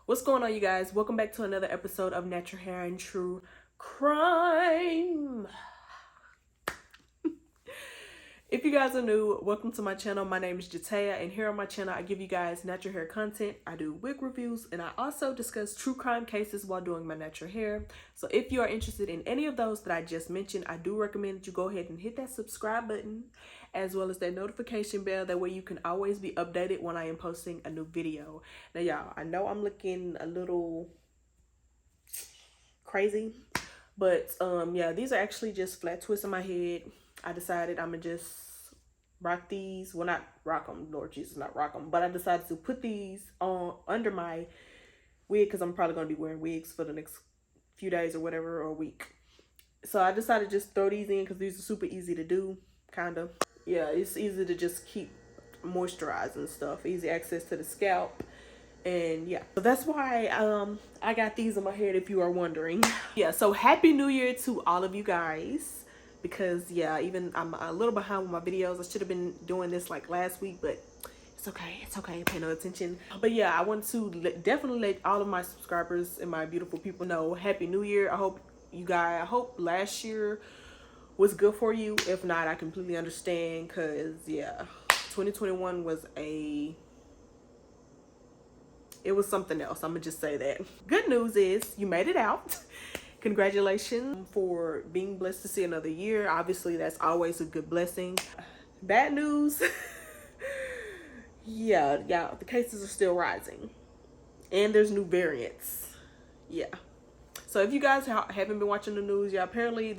What's going on, you guys? Welcome back to another episode of Natural Hair and True Crime. If you guys are new, welcome to my channel. My name is Jataia, and here on my channel I give you guys natural hair content. I do wig reviews, and I also discuss true crime cases while doing my natural hair. So if you are interested in any of those that I just mentioned, I do recommend that you go ahead and hit that subscribe button as well as that notification bell. That way you can always be updated when I am posting a new video. Now y'all, I know I'm looking a little crazy, but yeah, these are actually just flat twists in my head. I decided I'm gonna just rock these. Well, not rock them, Lord Jesus, not rock them, but I decided to put these on under my wig because I'm probably gonna be wearing wigs for the next few days or whatever, or a week. So I decided to just throw these in because these are super easy to do, kind of. Yeah, it's easy to just keep moisturized and stuff, easy access to the scalp. And yeah, so that's why I got these in my head, if you are wondering. Yeah, so happy new year to all of you guys, because yeah, even I'm a little behind with my videos. I should have been doing this like last week, but it's okay, pay no attention. But yeah, I want to definitely let all of my subscribers and my beautiful people know happy new year. I hope last year was good for you. If not, I completely understand, because yeah, 2021 was it was something else. I'm gonna just say that. Good news is you made it out. Congratulations for being blessed to see another year. Obviously, that's always a good blessing. Bad news. yeah, the cases are still rising, and there's new variants. Yeah. So if you guys haven't been watching the news, yeah, apparently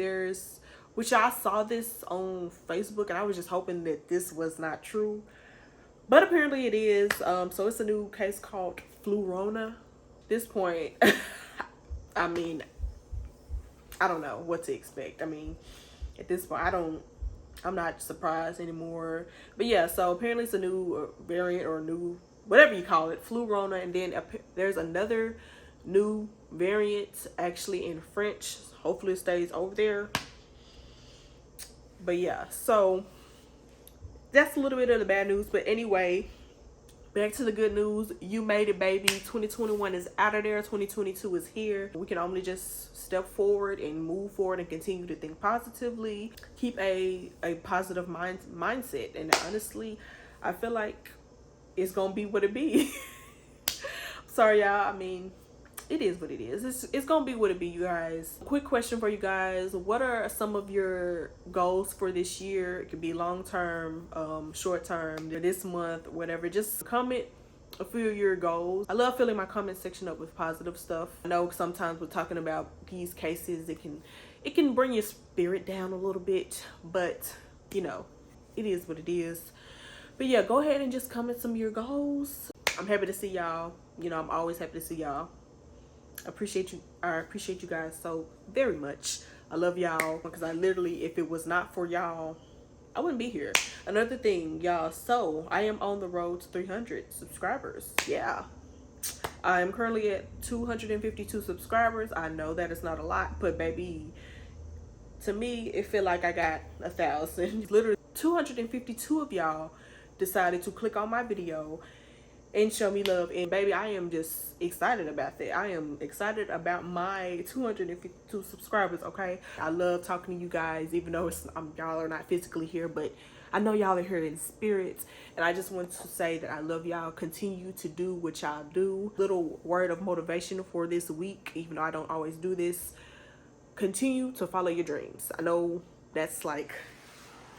which I saw this on Facebook, and I was just hoping that this was not true. But apparently it is. So it's a new case called Flurona. At this point, I mean, I don't know what to expect. I mean, at this point, I'm not surprised anymore. But yeah, so apparently it's a new variant, or new, whatever you call it, Flurona. And then there's another new variant actually in French. Hopefully it stays over there. But yeah, so that's a little bit of the bad news. But anyway, back to the good news. You made it, baby. 2021 is out of there. 2022 is here. We can only just step forward and move forward and continue to think positively. Keep a positive mindset. And honestly, I feel like it's gonna be what it be. Sorry, y'all. I mean, it is what it is. It's gonna be what it be, you guys. Quick question for you guys: what are some of your goals for this year? It could be long term, short term, this month, whatever. Just comment a few of your goals. I love filling my comment section up with positive stuff. I know sometimes we're talking about these cases, it can bring your spirit down a little bit, but you know, it is what it is. But yeah, go ahead and just comment some of your goals. I'm happy to see y'all. You know, I'm always happy to see y'all. I appreciate you guys so very much. I love y'all, because I literally, if it was not for y'all, I wouldn't be here. Another thing, y'all, so I am on the road to 300 subscribers. Yeah, I am currently at 252 subscribers. I know that it's not a lot, but baby, to me it feel like I got 1,000. Literally 252 of y'all decided to click on my video and show me love, and baby, I am just excited about that. I am excited about my 252 subscribers. Okay, I love talking to you guys, even though y'all are not physically here, but I know y'all are here in spirit. And I just want to say that I love y'all. Continue to do what y'all do. Little word of motivation for this week, even though I don't always do this: continue to follow your dreams. I know that's like,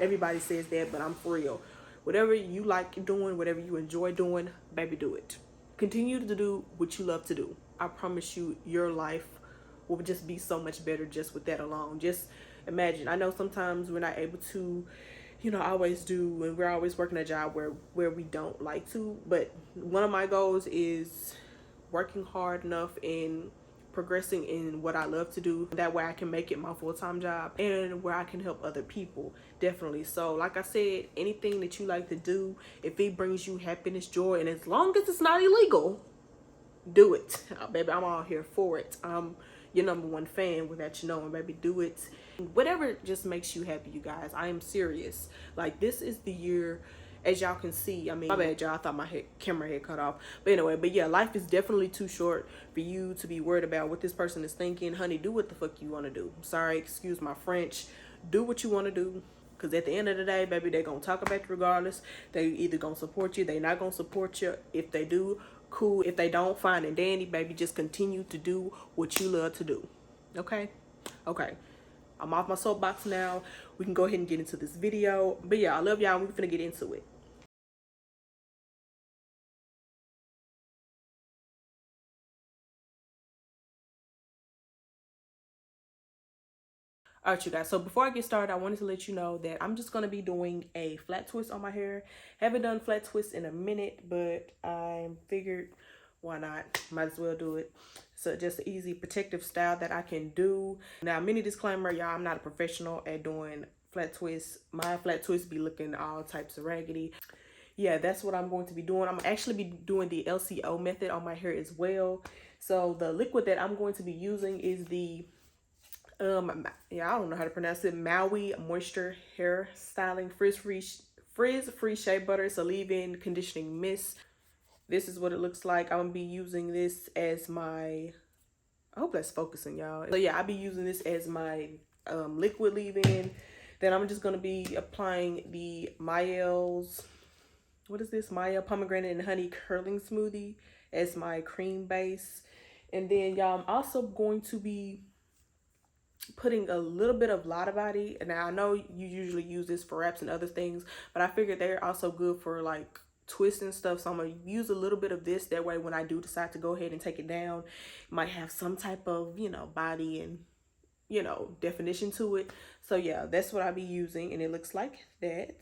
everybody says that, but I'm for real. Whatever you like doing, whatever you enjoy doing, baby, do it. Continue to do what you love to do. I promise you, your life will just be so much better just with that alone. Just imagine. I know sometimes we're not able to, you know, always do, and we're always working a job where we don't like to. But one of my goals is working hard enough and progressing in what I love to do. That way I can make it my full-time job, and where I can help other people, definitely. So like I said, anything that you like to do, if it brings you happiness, joy, and as long as it's not illegal, do it. Baby, I'm all here for it. I'm your #1 fan without you knowing, baby. Do it. Whatever just makes you happy, you guys. I am serious. Like, this is the year as y'all can see, I mean, my bad, y'all, I thought my camera had cut off. But anyway, but yeah, life is definitely too short for you to be worried about what this person is thinking. Honey, do what the fuck you want to do. Sorry, excuse my French. Do what you want to do. Because at the end of the day, baby, they're going to talk about you regardless. They either going to support you. They not going to support you. If they do, cool. If they don't, fine and dandy, baby. Just continue to do what you love to do. Okay? Okay. I'm off my soapbox now. We can go ahead and get into this video. But yeah, I love y'all. We're finna get into it. All right, you guys, so before I get started, I wanted to let you know that I'm just going to be doing a flat twist on my hair. Haven't done flat twist in a minute, but I figured why not? Might as well do it. So just an easy protective style that I can do. Now, mini disclaimer, y'all, I'm not a professional at doing flat twists. My flat twists be looking all types of raggedy. Yeah, that's what I'm going to be doing. I'm actually be doing the LCO method on my hair as well. So the liquid that I'm going to be using is the yeah, I don't know how to pronounce it. Maui Moisture Hair Styling Frizz Free Shea Butter. It's a leave-in conditioning mist. This is what it looks like. I'm gonna be using this as my, I hope that's focusing, y'all. So yeah, I'll be using this as my liquid leave-in. Then I'm just gonna be applying the Mael's, what is this? Mael Pomegranate and Honey Curling Smoothie as my cream base. And then y'all, I'm also going to be putting a little bit of Lotta Body. Now I know you usually use this for wraps and other things, but I figured they're also good for like twists and stuff. So I'm gonna use a little bit of this. That way when I do decide to go ahead and take it down, it might have some type of, you know, body and, you know, definition to it. So yeah, that's what I'll be using, and it looks like that.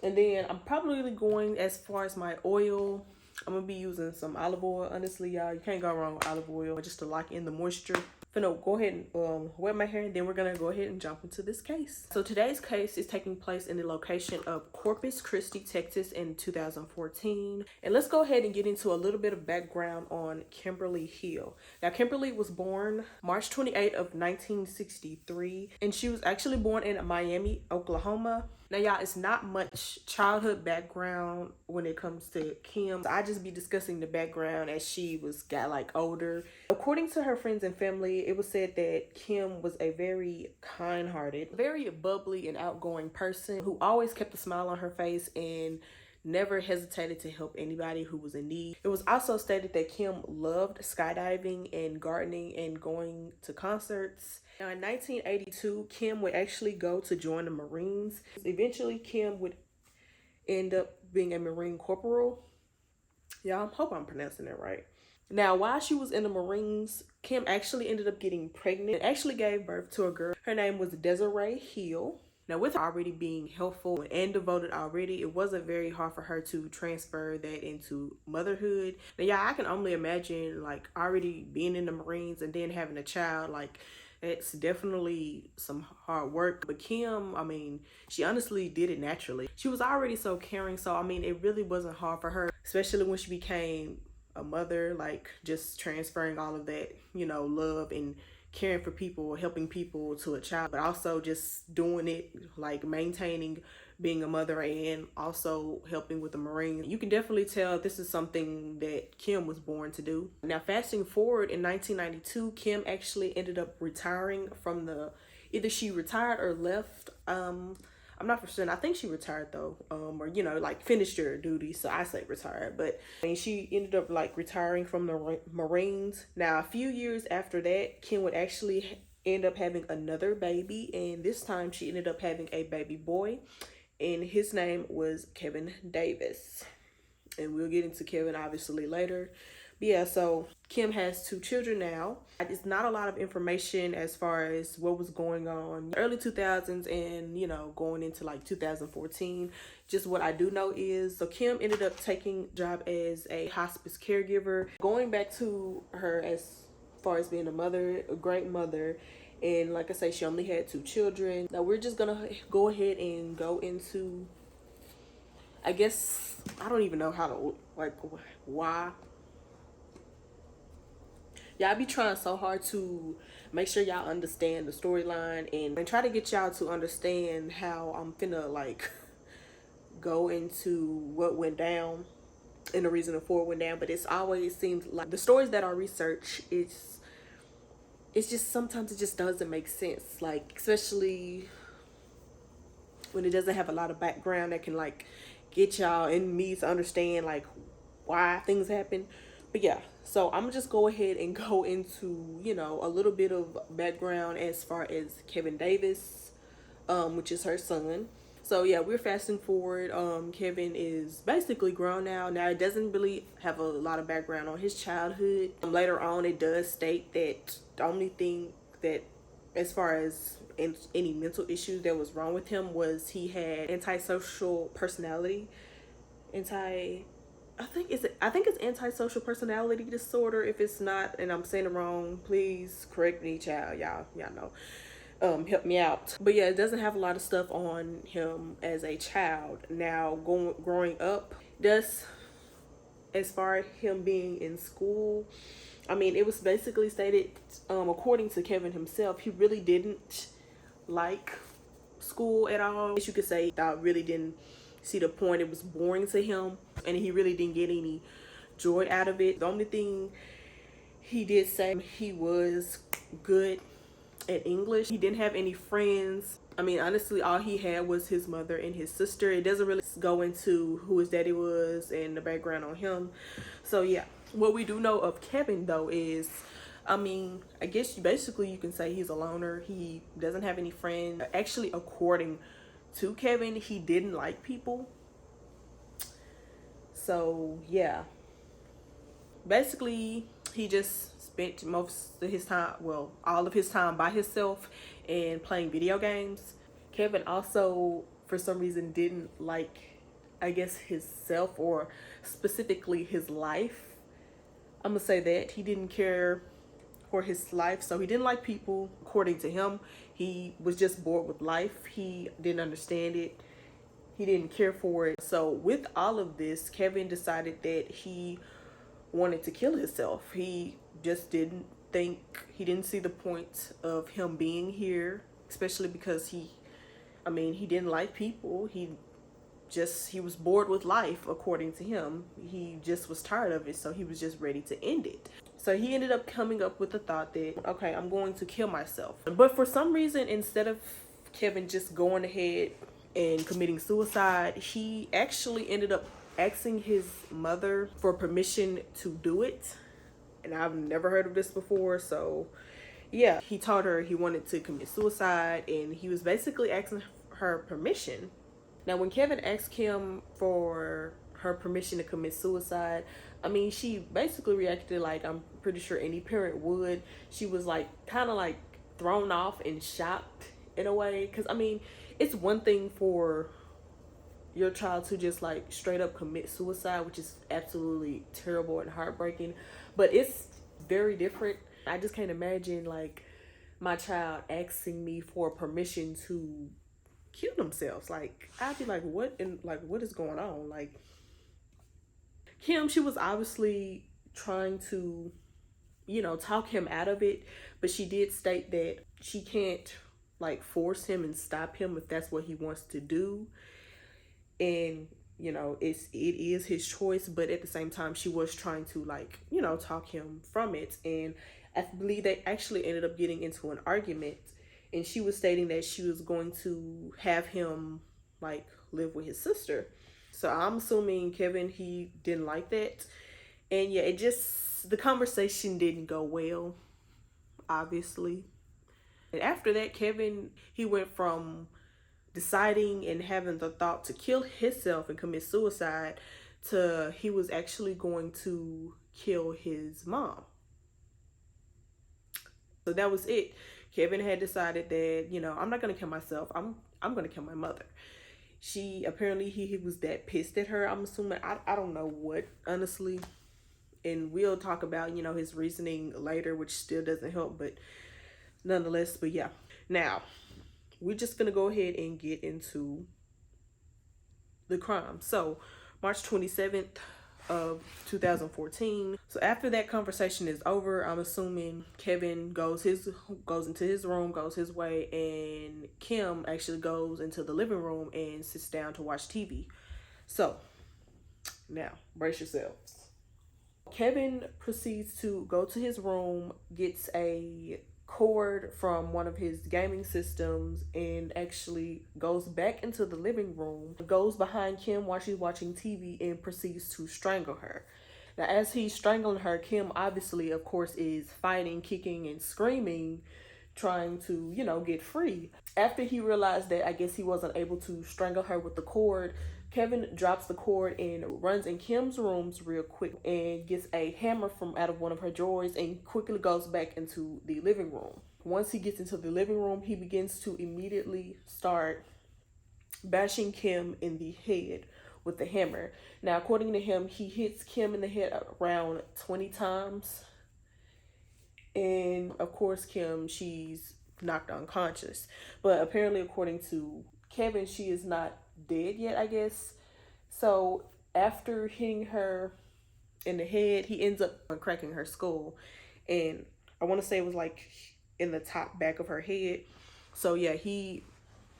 And then I'm probably going, as far as my oil, I'm gonna be using some olive oil. Honestly, y'all, you can't go wrong with olive oil just to lock in the moisture. Finna go ahead and wet my hair, and then we're gonna go ahead and jump into this case. So today's case is taking place in the location of Corpus Christi, Texas in 2014. And let's go ahead and get into a little bit of background on Kimberly Hill. Now, Kimberly was born March 28th of 1963, and she was actually born in Miami, Oklahoma. Now, y'all, it's not much childhood background when it comes to Kim. So I just be discussing the background as she got like older. According to her friends and family, it was said that Kim was a very kind-hearted, very bubbly and outgoing person who always kept a smile on her face and never hesitated to help anybody who was in need. It was also stated that Kim loved skydiving and gardening and going to concerts. Now, in 1982, Kim would actually go to join the Marines. Eventually, Kim would end up being a Marine corporal. Y'all, I hope I'm pronouncing it right. Now, while she was in the Marines, Kim actually ended up getting pregnant and actually gave birth to a girl. Her name was Desiree Hill. Now, with her already being helpful and devoted already, it wasn't very hard for her to transfer that into motherhood. Now, yeah, I can only imagine like already being in the Marines and then having a child. Like, it's definitely some hard work. But Kim, I mean, she honestly did it naturally. She was already so caring. So, I mean, it really wasn't hard for her, especially when she became a mother, like just transferring all of that, you know, love and caring for people, helping people to a child, but also just doing it, like maintaining being a mother and also helping with the Marine. You can definitely tell this is something that Kim was born to do. Now, fasting forward in 1992, Kim actually ended up retiring from either she retired or left. I'm not for certain. I think she retired though, or, you know, like finished her duties. So I say retired, but I mean, she ended up like retiring from the Marines. Now, a few years after that, Kim would actually end up having another baby. And this time she ended up having a baby boy, and his name was Kevin Davis. And we'll get into Kevin obviously later. But yeah, so Kim has 2 children now. It's not a lot of information as far as what was going on early 2000s and, you know, going into like 2014. Just what I do know is, so Kim ended up taking a job as a hospice caregiver, going back to her as far as being a mother, a great mother. And like I say, she only had 2 children. Now we're just gonna go ahead and go into, I guess, I don't even know how to, like, why. Y'all be trying so hard to make sure y'all understand the storyline and try to get y'all to understand how I'm finna like go into what went down and the reason for it went down, but it's always seems like the stories that I research, it's just sometimes it just doesn't make sense, like especially when it doesn't have a lot of background that can like get y'all and me to understand like why things happen. But yeah, so I'm gonna just go ahead and go into, you know, a little bit of background as far as Kevin Davis, which is her son. So yeah, we're fasting forward. Kevin is basically grown now. Now it doesn't really have a lot of background on his childhood. Later on, it does state that the only thing that, as far as any mental issues that was wrong with him, was he had antisocial personality. I think it's antisocial personality disorder. If it's not, and I'm saying it wrong, please correct me, child. Y'all know. Help me out. But yeah, it doesn't have a lot of stuff on him as a child. Now growing up, does, as far as him being in school, I mean, it was basically stated, according to Kevin himself, he really didn't like school at all. As you could say, I really didn't see the point. It was boring to him, and he really didn't get any joy out of it. The only thing he did say, he was good at English. He didn't have any friends. I mean, honestly, all he had was his mother and his sister. It doesn't really go into who his daddy was and the background on him. So yeah, what we do know of Kevin though is, I mean, I guess basically you can say he's a loner. He doesn't have any friends. Actually, according to Kevin, he didn't like people. So yeah, basically he just spent most of his time, well, all of his time by himself and playing video games. Kevin also, for some reason, didn't like, I guess, his self, or specifically his life. I'm gonna say that he didn't care for his life, so he didn't like people. According to him, he was just bored with life. He didn't understand it. He didn't care for it. So with all of this, Kevin decided that he wanted to kill himself. He just didn't see the point of him being here, especially because he didn't like people. He was bored with life. According to him, he just was tired of it, so he was just ready to end it. So he ended up coming up with the thought that, okay, I'm going to kill myself. But for some reason, instead of Kevin just going ahead and committing suicide, he actually ended up asking his mother for permission to do it. And I've never heard of this before. So yeah, he told her he wanted to commit suicide, and he was basically asking her permission. Now when Kevin asked him for her permission to commit suicide, I mean, she basically reacted like I'm pretty sure any parent would. She was like kind of like thrown off and shocked in a way, because I mean, it's one thing for your child to just like straight up commit suicide, which is absolutely terrible and heartbreaking, but it's very different. I just can't imagine like my child asking me for permission to kill themselves. Like, I'd be like, what is going on? Like, Kim, she was obviously trying to, you know, talk him out of it, but she did state that she can't like force him and stop him if that's what he wants to do. And you know, it is his choice, but at the same time, she was trying to, like, you know, talk him from it. And I believe they actually ended up getting into an argument, and she was stating that she was going to have him like live with his sister. So I'm assuming Kevin, he didn't like that. And yeah, the conversation didn't go well, obviously. And after that, Kevin, he went from deciding and having the thought to kill himself and commit suicide to he was actually going to kill his mom. So that was it. Kevin had decided that, you know, I'm not going to kill myself. I'm going to kill my mother. He was that pissed at her. I'm assuming, I don't know what, honestly. And we'll talk about, you know, his reasoning later, which still doesn't help, but nonetheless. But yeah, now we're just gonna go ahead and get into the crime. So March 27th of 2014. So after that conversation is over, I'm assuming Kevin goes into his room, goes his way, and Kim actually goes into the living room and sits down to watch TV. So now brace yourselves. Kevin proceeds to go to his room, gets a cord from one of his gaming systems, and actually goes back into the living room, goes behind Kim while she's watching TV, and proceeds to strangle her. Now, as he's strangling her, Kim obviously, of course, is fighting, kicking, and screaming, trying to, get free. After he realized that I guess he wasn't able to strangle her with the cord, Kevin drops the cord and runs in Kim's rooms real quick and gets a hammer from out of one of her drawers and quickly goes back into the living room. Once he gets into the living room, he begins to immediately start bashing Kim in the head with the hammer. Now, according to him, he hits Kim in the head around 20 times. And of course, Kim, she's knocked unconscious. But apparently, according to Kevin, she is not dead yet, I guess. So after hitting her in the head, he ends up cracking her skull. And I want to say it was like in the top back of her head. So yeah, he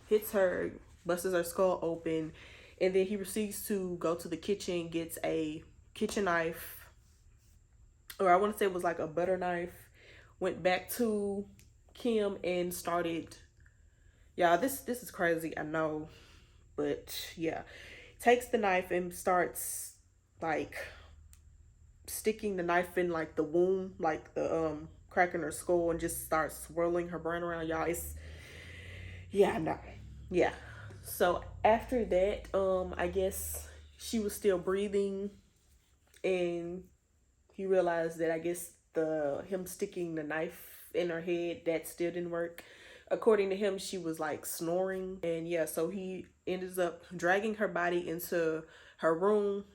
hits her, busts her skull open, and then he proceeds to go to the kitchen, gets a kitchen knife, or I want to say it was like a butter knife, went back to Kim and started, yeah, this is crazy, I know, but yeah, takes the knife and starts like sticking the knife in like the womb, like the crack in her skull, and just starts swirling her brain around. Y'all, it's, yeah, no, yeah. So after that, I guess she was still breathing, and he realized that I guess him sticking the knife in her head, that still didn't work. According to him, she was like snoring, and yeah, so he ends up dragging her body into her room.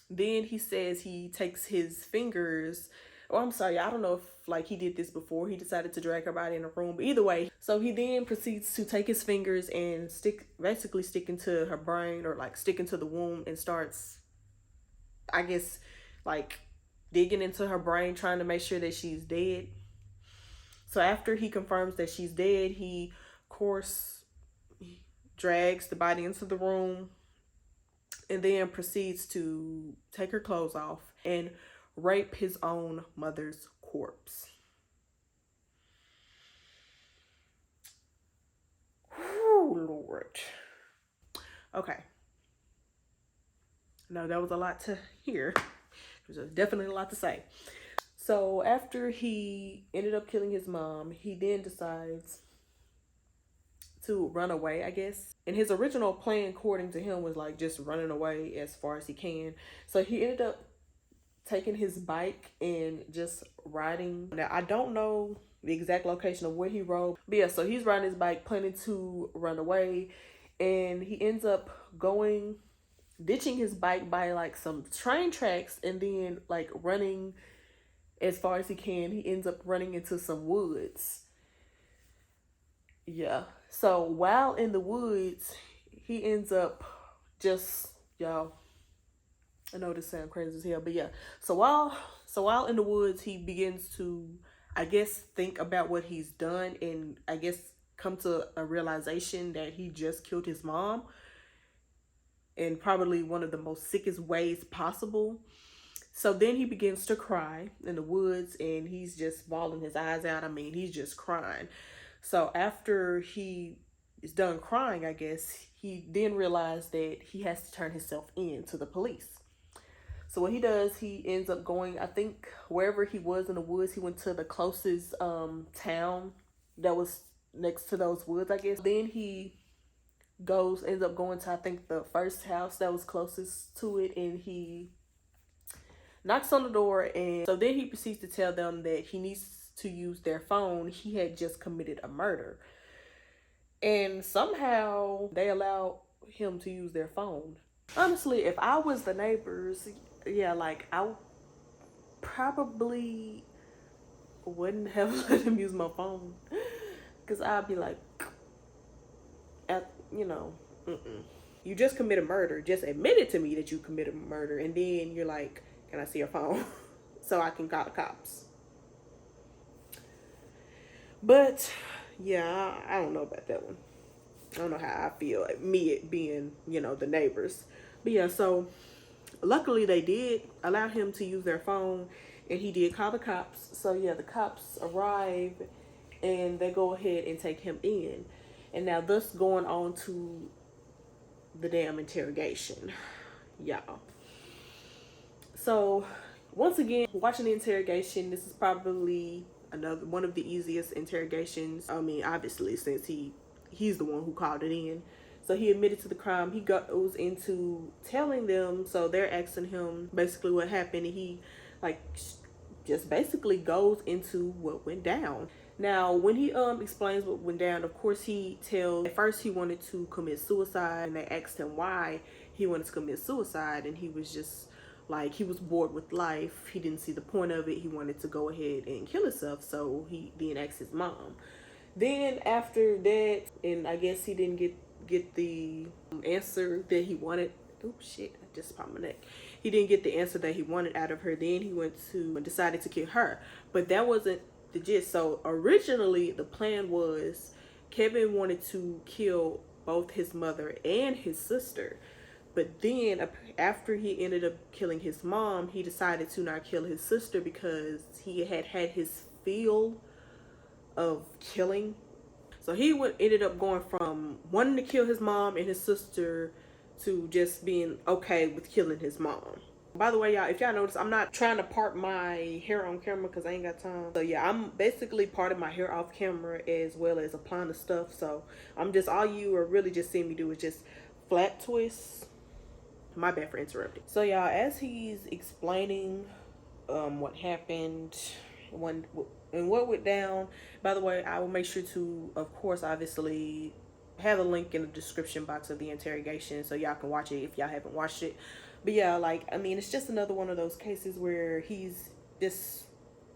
Then he says he takes his fingers. Oh, I'm sorry, I don't know if like he did this before he decided to drag her body in a room, but either way, so he then proceeds to take his fingers and basically stick into her brain, or like stick into the womb, and starts, I guess, like digging into her brain, trying to make sure that she's dead. So after he confirms that she's dead, he, of course, drags the body into the room and then proceeds to take her clothes off and rape his own mother's corpse. Whew, Lord. Okay. No, that was a lot to hear. There's definitely a lot to say. So after he ended up killing his mom, he then decides to run away, I guess. And his original plan, according to him, was like just running away as far as he can. So he ended up taking his bike and just riding. Now, I don't know the exact location of where he rode, but yeah, so he's riding his bike, planning to run away. And he ends up ditching his bike by like some train tracks, and then like running as far as he can. He ends up running into some woods. Yeah. So while in the woods, he ends up just, y'all, I know this sounds crazy as hell, but yeah. So while in the woods, he begins to, I guess, think about what he's done, and I guess come to a realization that he just killed his mom in probably one of the most sickest ways possible. So then he begins to cry in the woods, and he's just bawling his eyes out. I mean, he's just crying. So after he is done crying, I guess, he then realized that he has to turn himself in to the police. So what he does, he ends up going, I think, wherever he was in the woods, he went to the closest town that was next to those woods, I guess. Then he ends up going to, I think, the first house that was closest to it, and he knocks on the door. And so then he proceeds to tell them that he needs to use their phone. He had just committed a murder, and somehow they allow him to use their phone. Honestly, if I was the neighbors, yeah, like I probably wouldn't have let him use my phone, because I'd be like, you know, you just committed murder. Just admit it to me that you committed murder, and then you're like, can I see your phone so I can call the cops? But yeah, I don't know about that one. I don't know how I feel, like me being, the neighbors. But yeah, so luckily they did allow him to use their phone, and he did call the cops. So yeah, the cops arrive and they go ahead and take him in. And now thus going on to the damn interrogation. Y'all. So once again, watching the interrogation, this is probably another one of the easiest interrogations. I mean, obviously, since he's the one who called it in. So he admitted to the crime. He goes into telling them. So they're asking him basically what happened. And he like just basically goes into what went down. Now, when he explains what went down, of course he tells, at first he wanted to commit suicide, and they asked him why he wanted to commit suicide, and he was just like, he was bored with life. He didn't see the point of it. He wanted to go ahead and kill himself. So he then asked his mom. Then after that, and I guess he didn't get the answer that he wanted. Oh shit, I just popped my neck. He didn't get the answer that he wanted out of her. Then he went to decided to kill her. But that wasn't the gist. So originally the plan was Kevin wanted to kill both his mother and his sister. But then after he ended up killing his mom, he decided to not kill his sister because he had his fill of killing. So he ended up going from wanting to kill his mom and his sister to just being okay with killing his mom. By the way, y'all, if y'all notice, I'm not trying to part my hair on camera because I ain't got time. So yeah, I'm basically parting my hair off camera as well as applying the stuff. So I'm just, all you are really just seeing me do is just flat twists. My bad for interrupting. So y'all, as he's explaining what happened, and what went down, by the way, I will make sure to, of course, obviously have a link in the description box of the interrogation so y'all can watch it if y'all haven't watched it. But yeah, like, I mean, it's just another one of those cases where he's just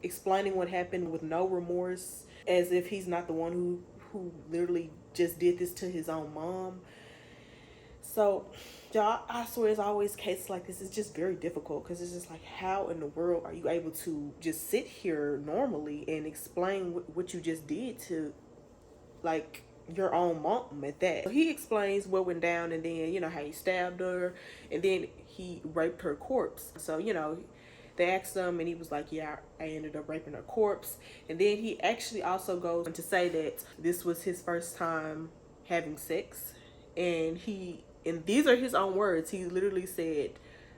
explaining what happened with no remorse, as if he's not the one who literally just did this to his own mom. So y'all, I swear, it's always cases like this. It's just very difficult because it's just like, how in the world are you able to just sit here normally and explain what you just did to, like, your own mom at that? So he explains what went down, and then, you know, how he stabbed her, and then he raped her corpse. So, you know, they asked him, and he was like, yeah, I ended up raping her corpse. And then he actually also goes on to say that this was his first time having sex, and these are his own words. He literally said,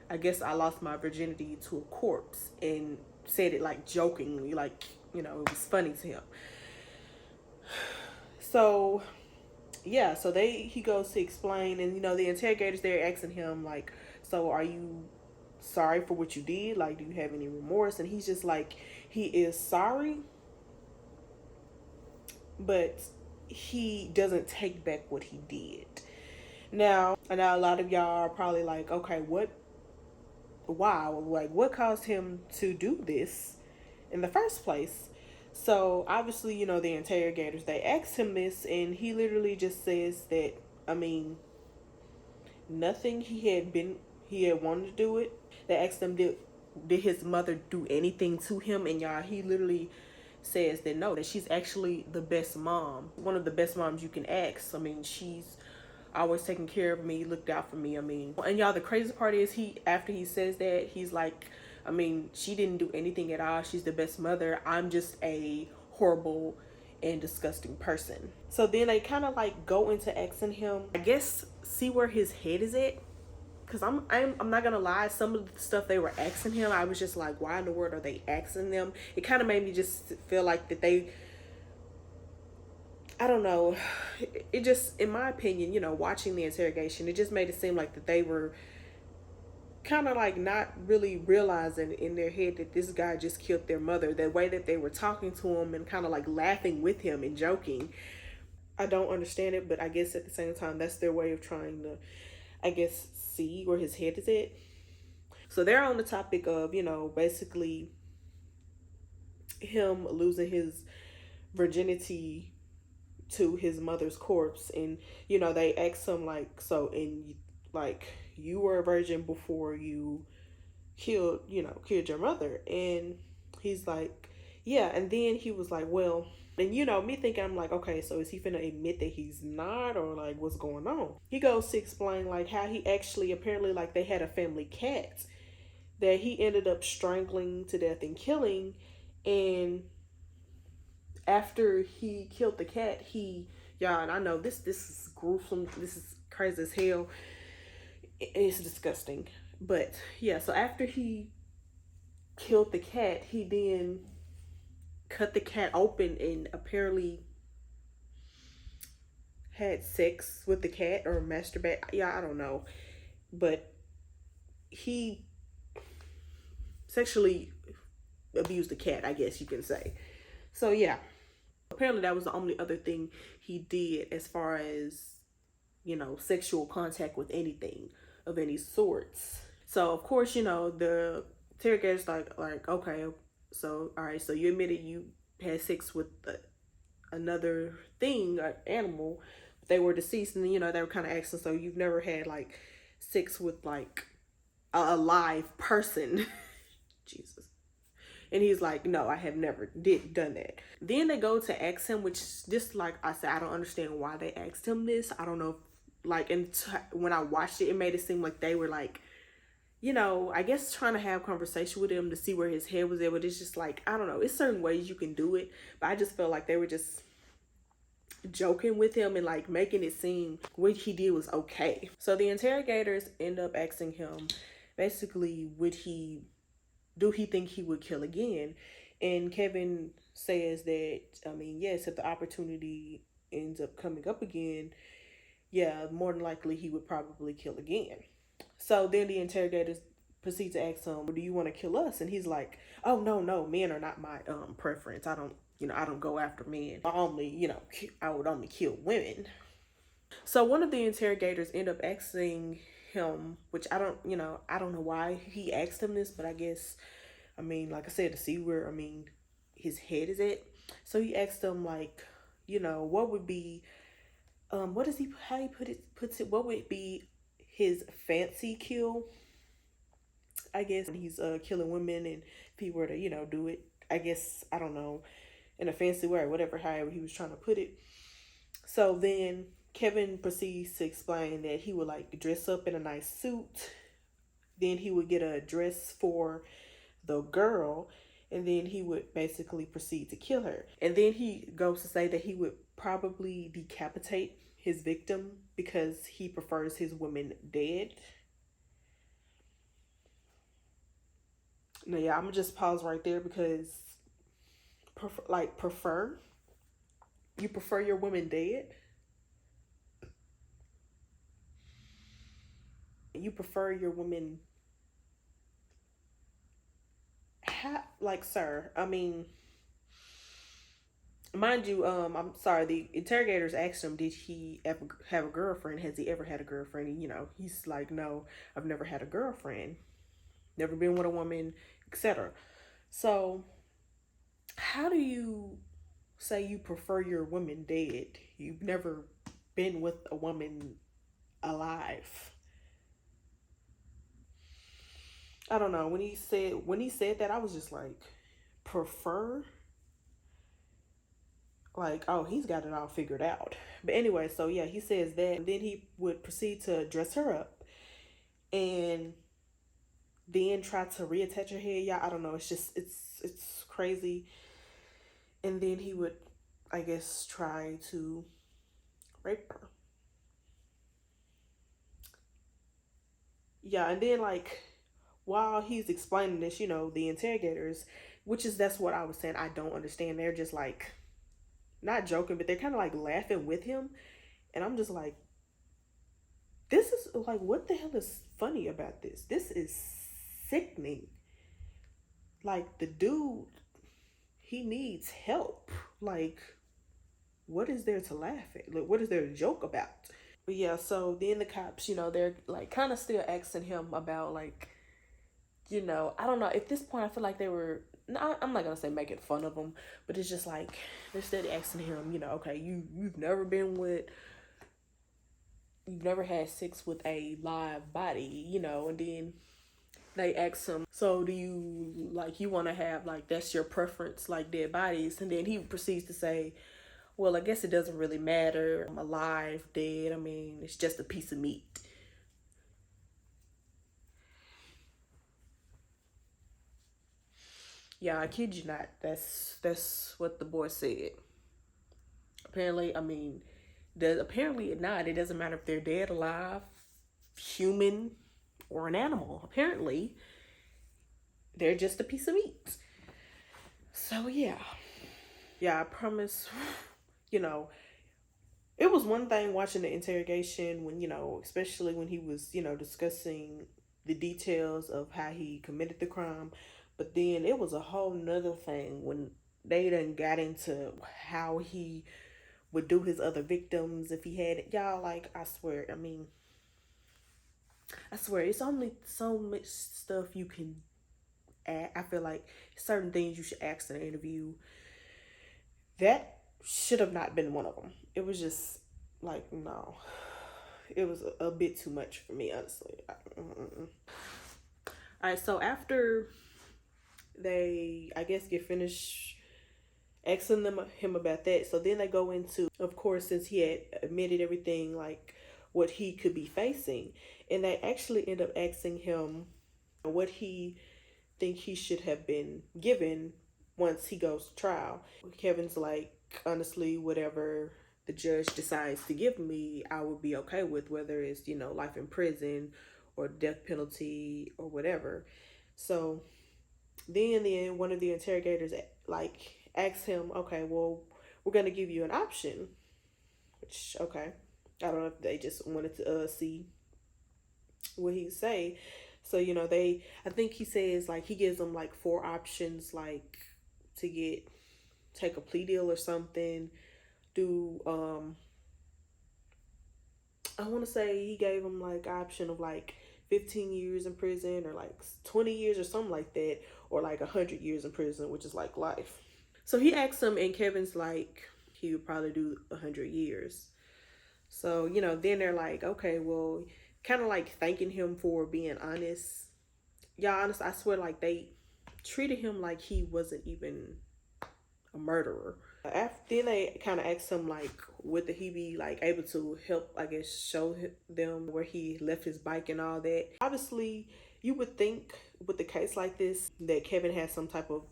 I guess I lost my virginity to a corpse, and said it like jokingly, like, you know, it was funny to him. So yeah, so he goes to explain, and, you know, the interrogators, they're asking him like, so are you sorry for what you did? Like, do you have any remorse? And he's just like, he is sorry, but he doesn't take back what he did. Now, I know a lot of y'all are probably like, okay, why? Like, what caused him to do this in the first place? So obviously, you know, the interrogators, they asked him this, and he literally just says that, I mean, nothing. He had wanted to do it. They asked him, did his mother do anything to him? And y'all, he literally says that no, that she's actually the best mom, one of the best moms you can ask. I mean, she's always taking care of me, looked out for me. I mean, and y'all, the crazy part is, after he says that, he's like, I mean, she didn't do anything at all. She's the best mother. I'm just a horrible and disgusting person. So then they kind of like go into asking him, I guess, see where his head is at. Because I'm not gonna lie, some of the stuff they were asking him, I was just like, why in the world are they asking them? It kind of made me just feel like that they, I don't know, it just, in my opinion, you know, watching the interrogation, it just made it seem like that they were kind of like not really realizing in their head that this guy just killed their mother. The way that they were talking to him and kind of like laughing with him and joking, I don't understand it, but I guess at the same time, that's their way of trying to, I guess, see where his head is at. So they're on the topic of, you know, basically him losing his virginity to his mother's corpse. And, you know, they asked him like, so, and like, you were a virgin before you killed your mother? And he's like, yeah. And then he was like, well, And you know, me thinking, I'm like, okay, so is he finna admit that he's not, or like what's going on? He goes to explain like how he actually apparently like they had a family cat that he ended up strangling to death and killing. And after he killed the cat, y'all, and I know this is gruesome, this is crazy as hell. It's disgusting. But yeah, so after he killed the cat, he then cut the cat open and apparently had sex with the cat or masturbate. Yeah, I don't know. But he sexually abused the cat, I guess you can say. So yeah, apparently that was the only other thing he did as far as, you know, sexual contact with anything of any sorts. So of course, you know, the interrogator's like, okay, so all right, so you admitted you had sex with another thing, an animal, but they were deceased, and you know they were kind of asking, so you've never had like sex with like a live person? Jesus. And he's like, no, I have never done that. Then they go to ask him, which just like I said, I don't understand why they asked him this. I don't know if, like, and when I watched it, it made it seem like they were like, you know, I guess trying to have conversation with him to see where his head was at. But it's just like, I don't know, it's certain ways you can do it, but I just felt like they were just joking with him and like making it seem what he did was okay. So the interrogators end up asking him basically, do he think he would kill again? And Kevin says that, I mean, yes, if the opportunity ends up coming up again, yeah, more than likely he would probably kill again. So then the interrogators proceed to ask him, do you want to kill us? And he's like, oh, no, men are not my preference. I don't go after men. I would only kill women. So one of the interrogators end up asking him, which I don't know why he asked him this, but I guess, I mean, like I said, to see where, I mean, his head is at. So he asked him like, what would be, what does he, how he puts it, what would be his fancy kill? I guess he's killing women, and if he were to, do it, I guess, I don't know, in a fancy way or whatever, however he was trying to put it. So then Kevin proceeds to explain that he would like dress up in a nice suit. Then he would get a dress for the girl, and then he would basically proceed to kill her. And then he goes to say that he would probably decapitate his victim because he prefers his women dead. Now, yeah, I'm gonna just pause right there because, you prefer your women dead? You prefer your women, like, sir, I mean, mind you, I'm sorry, the interrogators asked him, did he ever have a girlfriend? Has he ever had a girlfriend? And, he's like, no, I've never had a girlfriend, never been with a woman, etc. So how do you say you prefer your women dead? You've never been with a woman alive. I don't know. When he said that, I was just like, prefer? Like, oh, he's got it all figured out. But anyway, so yeah, he says that. And then he would proceed to dress her up and then try to reattach her head. Yeah, I don't know. It's just, it's crazy. And then he would, I guess, try to rape her. Yeah, and then like, while he's explaining this, the interrogators, that's what I was saying, I don't understand. They're just like, not joking, but they're kind of like laughing with him. And I'm just like, this is like, what the hell is funny about this? This is sickening. Like, the dude, he needs help. Like, what is there to laugh at? Like, what is there to joke about? But yeah, so then the cops, they're like kind of still asking him about like, I don't know. At this point, I feel like they were, no, I'm not going to say making fun of him, but it's just like, they're still asking him, okay, you've never had sex with a live body, and then they ask him, so do you, like, you want to have, like, that's your preference, like, dead bodies? And then he proceeds to say, well, I guess it doesn't really matter. I'm alive, dead. I mean, it's just a piece of meat. Yeah, I kid you not. That's what the boy said. Apparently, I mean, apparently not. It doesn't matter if they're dead, alive, human, or an animal. Apparently, they're just a piece of meat. So yeah, I promise. You know, it was one thing watching the interrogation when, especially when he was, discussing the details of how he committed the crime. But then it was a whole nother thing when they done got into how he would do his other victims if he had it. Y'all, like, I swear, it's only so much stuff you can add. I feel like certain things you should ask in an interview. That should have not been one of them. It was just like, no. It was a bit too much for me, honestly. All right, so after they, I guess, get finished asking him about that, so then they go into, of course, since he had admitted everything, like what he could be facing, and they actually end up asking him what he think he should have been given once he goes to trial. Kevin's like, honestly, whatever the judge decides to give me, I would be okay with, whether it's, life in prison or death penalty or whatever. So then one of the interrogators, like, asks him, okay, well, we're going to give you an option. Which, okay, I don't know if they just wanted to see what he'd say. So, I think he says, like, he gives them like 4 options, like, to take a plea deal or something. I want to say he gave them like option of like 15 years in prison, or like 20 years or something like that, or like 100 years in prison, which is like life. So he asked him, and Kevin's like, he would probably do 100 years. So, then they're like, okay, well, kind of like thanking him for being honest. Yeah, honest, I swear, like, they treated him like he wasn't even a murderer. Then they kind of asked him, like, would he be, like, able to help, I guess, show them where he left his bike and all that. Obviously, you would think with a case like this that Kevin has some type of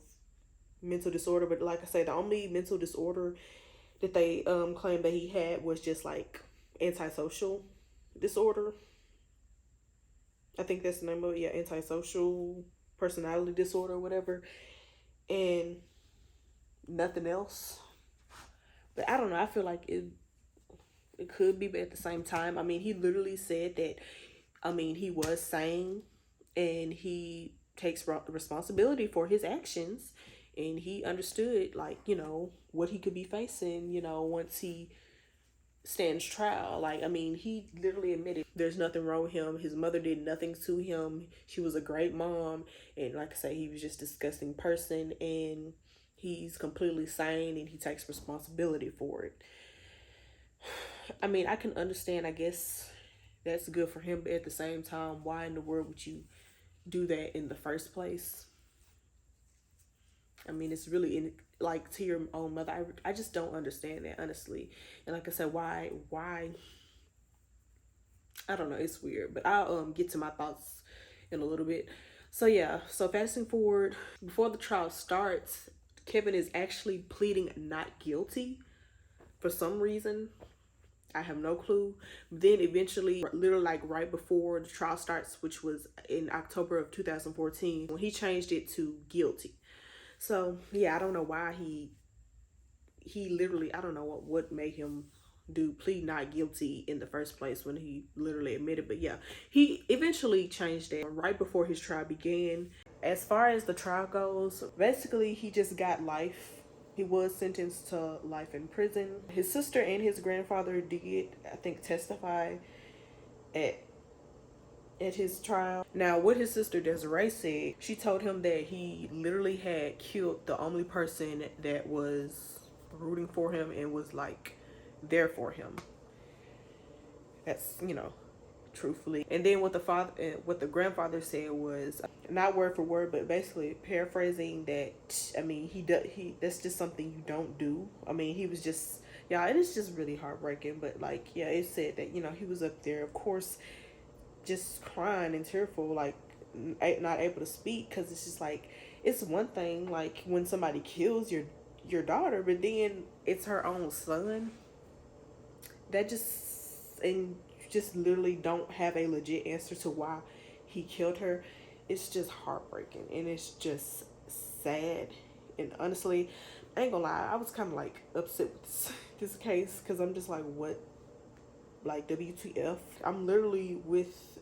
mental disorder, but like I say, the only mental disorder that they claimed that he had was just like antisocial disorder. I think that's the name of it. Yeah, antisocial personality disorder or whatever. And nothing else. But I don't know. I feel like it could be, but at the same time, I mean, he literally said that, I mean, he was sane and he takes responsibility for his actions, and he understood, like, what he could be facing, once he stands trial. Like, I mean, he literally admitted there's nothing wrong with him. His mother did nothing to him. She was a great mom. And like I say, he was just a disgusting person, and he's completely sane and he takes responsibility for it. I mean, I can understand, I guess that's good for him, but at the same time, why in the world would you do that in the first place? I mean, it's really like, to your own mother. I just don't understand that, honestly. And like I said, why? I don't know. It's weird, but I'll get to my thoughts in a little bit. So yeah, so fasting forward, before the trial starts, Kevin is actually pleading not guilty for some reason. I have no clue. Then eventually, literally like right before the trial starts, which was in October of 2014, when he changed it to guilty. So yeah, I don't know why he literally, I don't know what made him plead not guilty in the first place when he literally admitted. But yeah, he eventually changed it right before his trial began. As far as the trial goes, basically he just got life. He was sentenced to life in prison. His sister and his grandfather did, I think, testify at his trial. Now, what his sister Desiree said, she told him that he literally had killed the only person that was rooting for him and was like there for him. That's, truthfully. And then what the grandfather said was not word for word, but basically paraphrasing that. I mean, he that's just something you don't do. I mean, he was just, yeah, it is just really heartbreaking. But like, yeah, it said that, you know, he was up there, of course, just crying and tearful, like not able to speak, because it's just like, it's one thing like when somebody kills your daughter, but then it's her own son. That just, and you just literally don't have a legit answer to why he killed her. It's just heartbreaking, and it's just sad. And honestly, I ain't gonna lie, I was kind of like upset with this case, because I'm just like, what, like, WTF? I'm literally with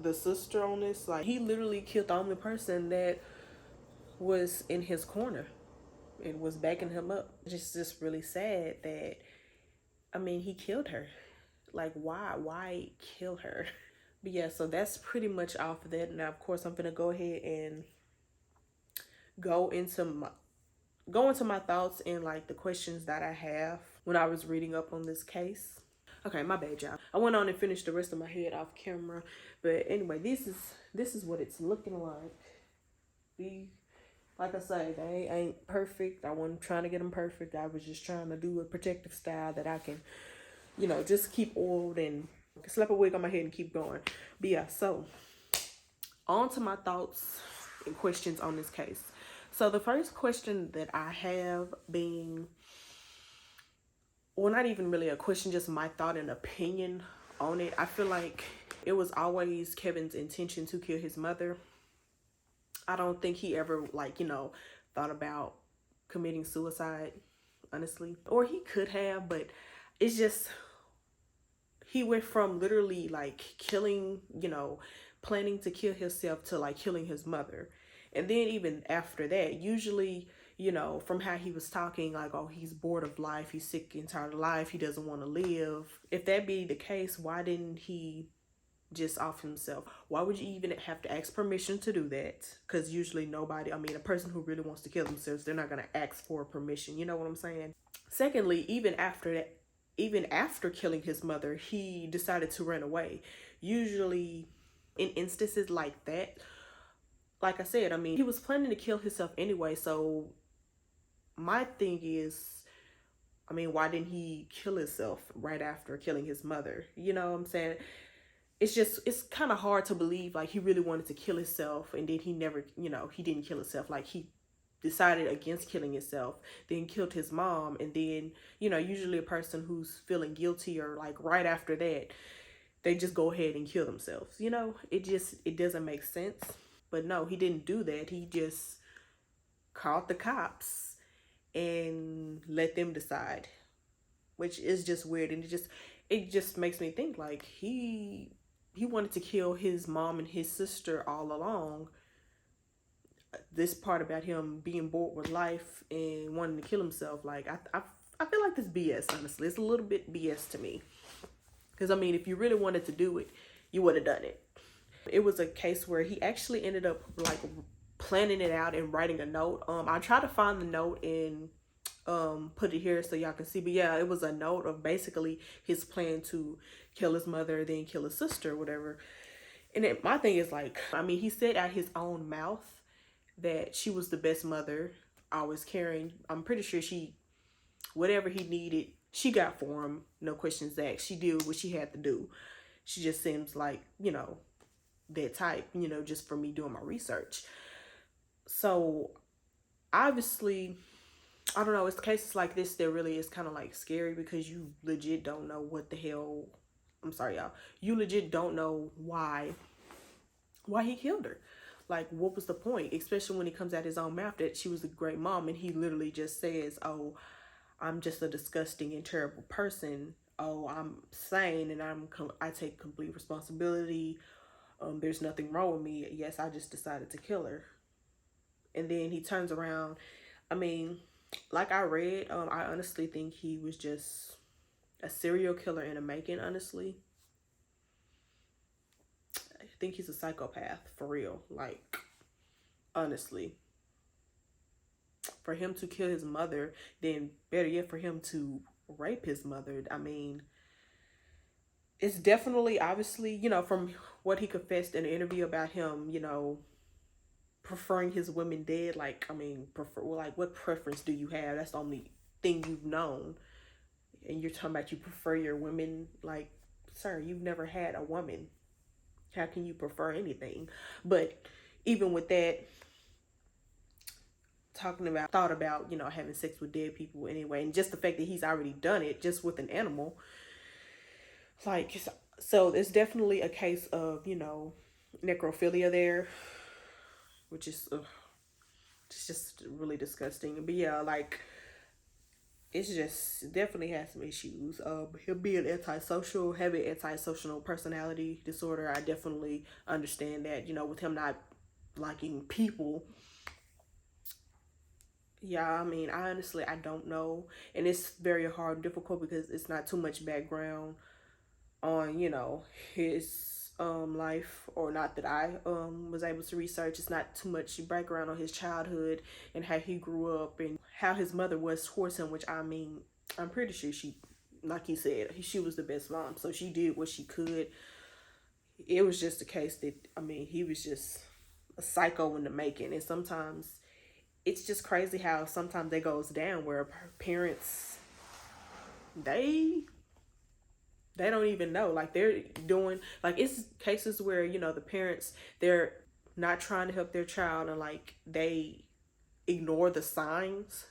the sister on this. Like, he literally killed the only person that was in his corner and was backing him up. Just really sad that, I mean, he killed her. Like, why kill her? But yeah, so that's pretty much off of that. Now, of course, I'm gonna go ahead and go into my thoughts and like the questions that I have when I was reading up on this case. Okay, my bad, y'all. I went on and finished the rest of my head off camera, but anyway, this is what it's looking like. Like I say, they ain't perfect. I wasn't trying to get them perfect. I was just trying to do a protective style that I can, you know, just keep oiled and slap a wig on my head and keep going. But yeah, so on to my thoughts and questions on this case. So the first question that I have being, well, not even really a question, just my thought and opinion on it. I feel like it was always Kevin's intention to kill his mother. I don't think he ever, like, you know, thought about committing suicide, honestly. Or he could have, but it's just, he went from literally like killing, you know, planning to kill himself to like killing his mother. And then even after that, usually, you know, from how he was talking, like, oh, he's bored of life, he's sick and tired of life, he doesn't want to live. If that be the case, why didn't he just off himself? Why would you even have to ask permission to do that? Because usually nobody, I mean, a person who really wants to kill themselves, they're not going to ask for permission. You know what I'm saying? Secondly, even after that, even after killing his mother, he decided to run away. Usually in instances like that, like I said, I mean, he was planning to kill himself anyway. So my thing is, I mean, why didn't he kill himself right after killing his mother? You know what I'm saying? It's just, it's kind of hard to believe like he really wanted to kill himself and then he never, you know, he didn't kill himself. Like, he decided against killing himself, then killed his mom, and then, you know, usually a person who's feeling guilty or like right after that, they just go ahead and kill themselves. You know, it doesn't make sense. But no, he didn't do that. He just called the cops and let them decide, which is just weird. And it just makes me think like he wanted to kill his mom and his sister all along. This part about him being bored with life and wanting to kill himself, like, I feel like this BS, honestly. It's a little bit BS to me. Because, I mean, if you really wanted to do it, you would have done it. It was a case where he actually ended up, like, planning it out and writing a note. I tried to find the note and put it here so y'all can see. But, yeah, it was a note of basically his plan to kill his mother, then kill his sister, whatever. And my thing is, like, I mean, he said out his own mouth that she was the best mother, always caring. I'm pretty sure whatever he needed, she got for him. No questions asked. She did what she had to do. She just seems like, you know, that type, you know, just for me doing my research. So obviously, I don't know, it's cases like this that really is kind of like scary, because you legit don't know what the hell, I'm sorry, y'all. You legit don't know why he killed her. Like, what was the point? Especially when he comes out his own mouth that she was a great mom, and he literally just says, oh, I'm just a disgusting and terrible person. Oh, I'm sane and I take complete responsibility. There's nothing wrong with me. Yes, I just decided to kill her. And then he turns around. I mean, like I read, I honestly think he was just a serial killer in the making, honestly. I think he's a psychopath, for real. Like, honestly. For him to kill his mother, then better yet, for him to rape his mother, I mean, it's definitely, obviously, you know, from what he confessed in the interview about him, you know, preferring his women dead. Like, I mean, prefer, like, what preference do you have? That's the only thing you've known. And you're talking about you prefer your women. Like, sir, you've never had a woman. How can you prefer anything? But even with that, thought about, you know, having sex with dead people anyway, and just the fact that he's already done it just with an animal, like, so it's definitely a case of, you know, necrophilia there, which is it's just really disgusting. But yeah, like, it's just definitely has some issues. Him being antisocial, having antisocial personality disorder, I definitely understand that, you know, with him not liking people. Yeah, I mean, I honestly, I don't know. And it's very hard and difficult because it's not too much background on, you know, his life, or not that I was able to research. It's not too much background on his childhood and how he grew up and how his mother was towards him, which, I mean, I'm pretty sure she, like he said, she was the best mom, so she did what she could. It was just a case that, I mean, he was just a psycho in the making. And sometimes it's just crazy how sometimes that goes down, where parents, they don't even know, like, they're doing, like, it's cases where, you know, the parents, they're not trying to help their child, and like, they ignore the signs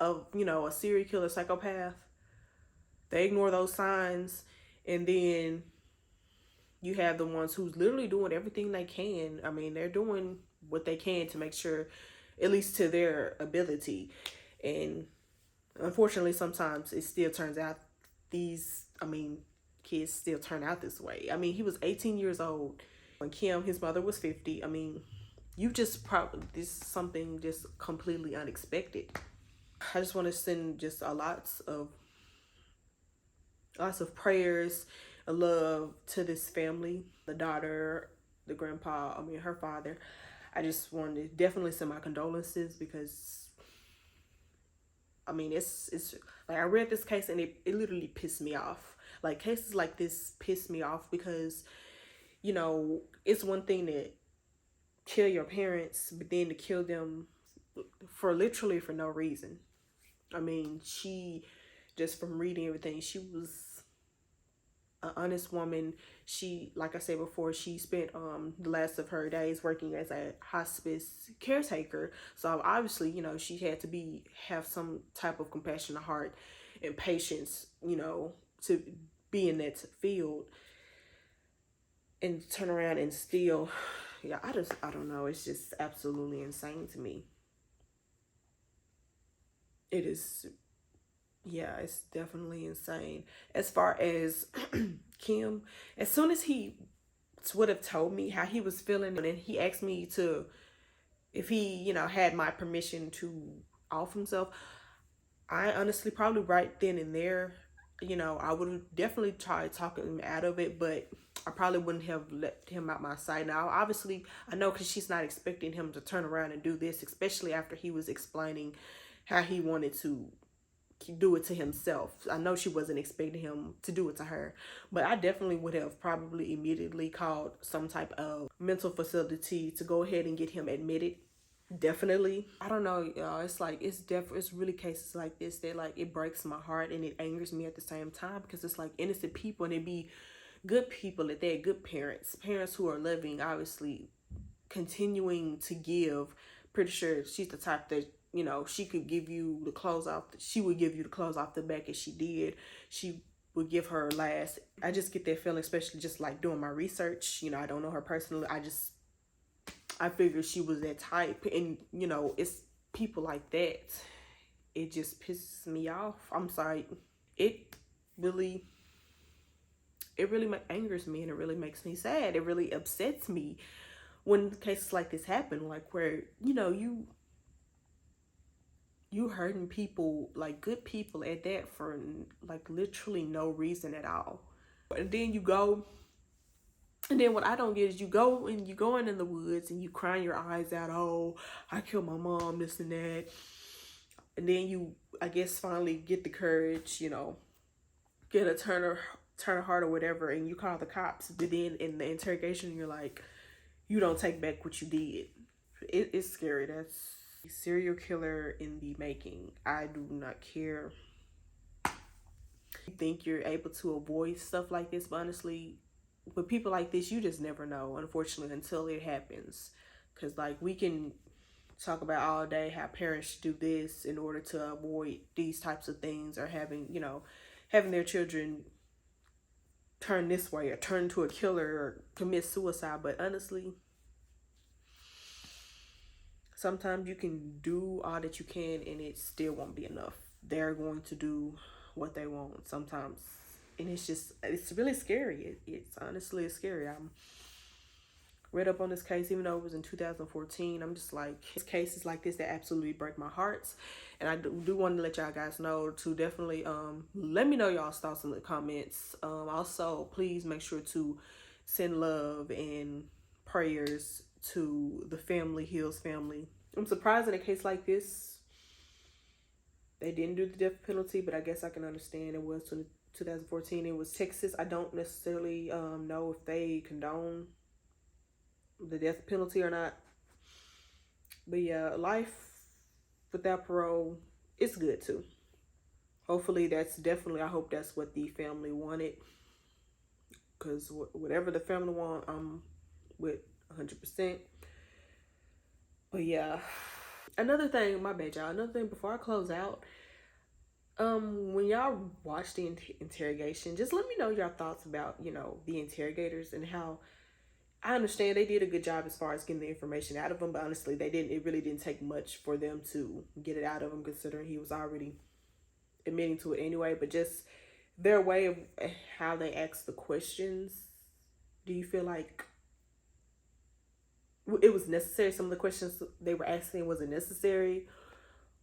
of, you know, a serial killer, psychopath. They ignore those signs, and then you have the ones who's literally doing everything they can. I mean, they're doing what they can to make sure, at least to their ability. And unfortunately, sometimes it still turns out kids still turn out this way. I mean, he was 18 years old when Kim, his mother, was 50. I mean, you just probably, this is something just completely unexpected. I just want to send just lots of prayers, a love to this family, the daughter, the grandpa, I mean, her father. I just wanted to definitely send my condolences, because, I mean, it's like, I read this case and it literally pissed me off. Like, cases like this piss me off because, you know, it's one thing to kill your parents, but then to kill them for literally for no reason. I mean, she, just from reading everything, she was an honest woman. She, like I said before, she spent the last of her days working as a hospice caretaker. So obviously, you know, she had to have some type of compassionate heart and patience, you know, to be in that field, and turn around and still, yeah, I don't know. It's just absolutely insane to me. It is, yeah, it's definitely insane. As far as Kim, as soon as he would have told me how he was feeling, and he asked me to, if he, you know, had my permission to off himself, I honestly probably right then and there, you know, I would have definitely tried talking him out of it, but I probably wouldn't have let him out my sight. Now, obviously, I know, because she's not expecting him to turn around and do this, especially after he was explaining how he wanted to do it to himself. I know she wasn't expecting him to do it to her, but I definitely would have probably immediately called some type of mental facility to go ahead and get him admitted. Definitely. I don't know, y'all. It's like, it's really cases like this that, like, it breaks my heart and it angers me at the same time, because it's like innocent people, and it be good people at that, good parents who are living, obviously continuing to give. Pretty sure she's the type that, you know, she would give you the clothes off the back, as she did. She would give her last. I just get that feeling, especially just like doing my research. You know, I don't know her personally. I figured she was that type. And, you know, it's people like that, it just pisses me off. I'm sorry. It really angers me, and it really makes me sad. It really upsets me when cases like this happen, like, where, you know, you hurting people, like good people at that, for like literally no reason at all. And then what I don't get is you going in the woods and you crying your eyes out, oh, I killed my mom, this and that. And then you, I guess, finally get the courage, you know, get a turn a heart or whatever, and you call the cops, but then in the interrogation you're like, you don't take back what you did. It's scary. That's a serial killer in the making. I do not care. You think you're able to avoid stuff like this, but honestly, with people like this, you just never know, unfortunately, until it happens. Because like, we can talk about all day how parents do this in order to avoid these types of things, or having, you know, having their children turn this way or turn to a killer or commit suicide. But honestly, sometimes you can do all that you can and it still won't be enough. They're going to do what they want sometimes, and it's really scary. It's honestly scary. I'm read up on this case, even though it was in 2014. I'm just like, cases like this that absolutely break my heart. And I do want to let y'all guys know to definitely let me know y'all's thoughts in the comments. Also, please make sure to send love and prayers to the family, Hill's family. I'm surprised in a case like this they didn't do the death penalty, but I guess I can understand. It was 2014. It was Texas. I don't necessarily know if they condone the death penalty or not. But yeah, life without parole is good too. Hopefully that's definitely, I hope that's what the family wanted. Because whatever the family want, I'm with 100%. But yeah. Another thing, my bad y'all, another thing before I close out, when y'all watch the interrogation, just let me know your thoughts about, you know, the interrogators and how, I understand they did a good job as far as getting the information out of him, but honestly, it really didn't take much for them to get it out of him, considering he was already admitting to it anyway. But just their way of how they ask the questions, do you feel like it was necessary? Some of the questions they were asking, was it necessary?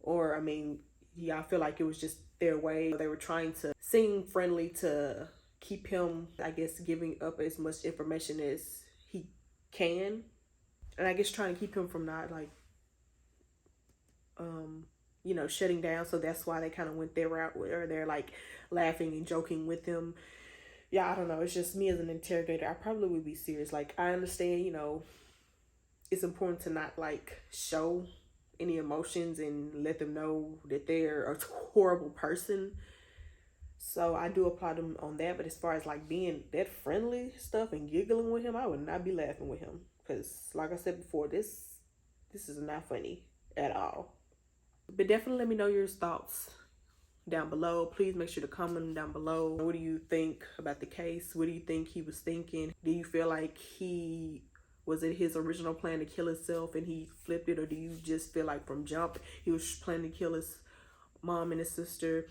Or, I mean, yeah, I feel like it was just their way. They were trying to seem friendly to keep him, I guess, giving up as much information as he can, and I guess trying to keep him from not like you know, shutting down. So that's why they kind of went their route where they're like laughing and joking with him. Yeah, I don't know, it's just me as an interrogator, I probably would be serious. Like, I understand, you know, it's important to not like show any emotions and let them know that they're a horrible person. So I do applaud him on that. But as far as like being that friendly stuff and giggling with him, I would not be laughing with him. Because like I said before, this is not funny at all. But definitely let me know your thoughts down below. Please make sure to comment down below. What do you think about the case? What do you think he was thinking? Do you feel like was it his original plan to kill himself and he flipped it? Or do you just feel like from jump he was planning to kill his mom and his sister?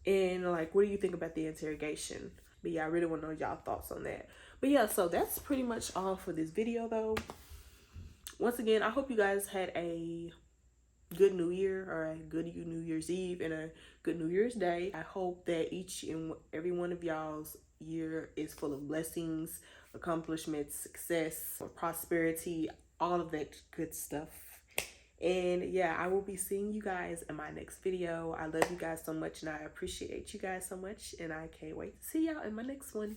And like, what do you think about the interrogation? But yeah, I really want to know y'all thoughts on that. But yeah, so that's pretty much all for this video though. Once again, I hope you guys had a good New Year, or a good New Year's Eve, and a good New Year's Day. I hope that each and every one of y'all's year is full of blessings, accomplishments, success, prosperity, all of that good stuff. And yeah, I will be seeing you guys in my next video. I love you guys so much and I appreciate you guys so much, and I can't wait to see y'all in my next one.